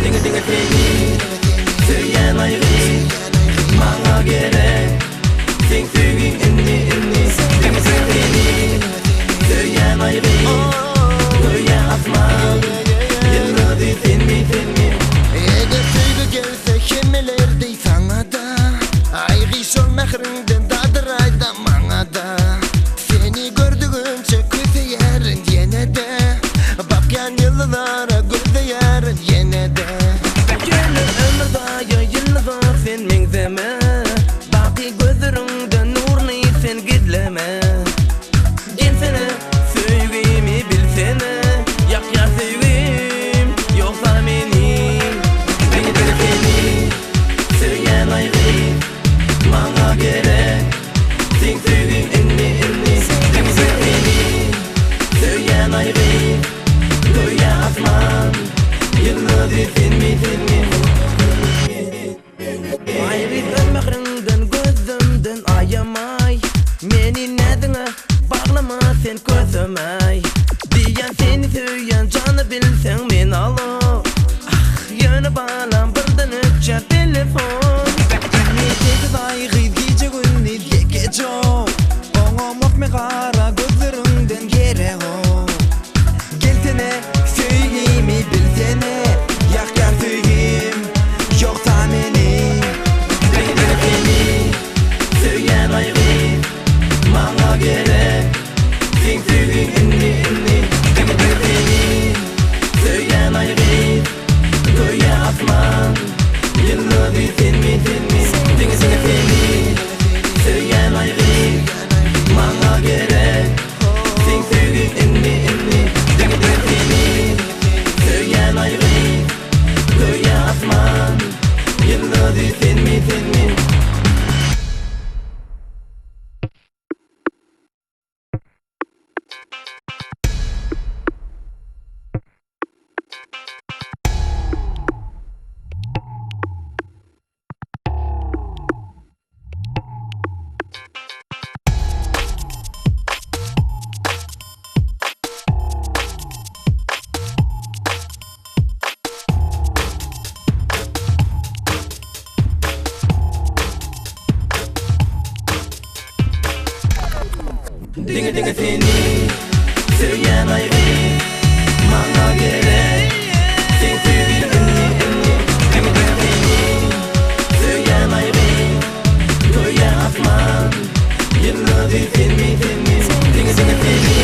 Dinge dinge feni Söyleyen ayrı Bana gerek Think tüyün inni inni Dinge dinge feni Söyleyen ayrı Göğe atmam Yılları filmi Eğer tüygü gelse kimmelerdey sana da Aygı şol mehrinden dadır ayda bana da Seni gördüğümce küseyerin yine de Bakyan yıllara gözeyerin yine de Gönül ömür daya yıllar sen mengzeme Baki gözlerinde nurunu sen gizleme Gelsene sevgimi bilsene Yak ya sevgim yoksa beni Beni seni söyleyen ayrı Bana gerek Sen sevgim inni inni Beni seni söyleyen ayrı Göğe atmam Yılları filmi Ayrı dönmekrinden gözümden ayamay Meni nedine bağlama sen közümey Diyen seni söyleyen canı bilsen men alo Ah yönü bağlam birden ötçe telefon Ne teki ayrı gece günü gece Ona mokme kara gözlerinden gere o Gelsene söyleyimi bilsene Yak ya söyleyim yoksa beni Beni söyleyen ayrı Bana gerek Sen söyleyin inni inni Beni söyleyen ayrı Göğe atmam Yılları filmi Dinge dinge feni Söyleyen ayrı Bana gerek Sen söyleyin inni inni Beni söyleyen ayrı Göğe atmam Yılları filmi Dinge dinge feni Söyleyen ayrı Bana gerek Sen söyleyin inni inni Dinge dinge feni Söyleyen ayrı Göğe atmam Yılları filmi Dinge dinge feni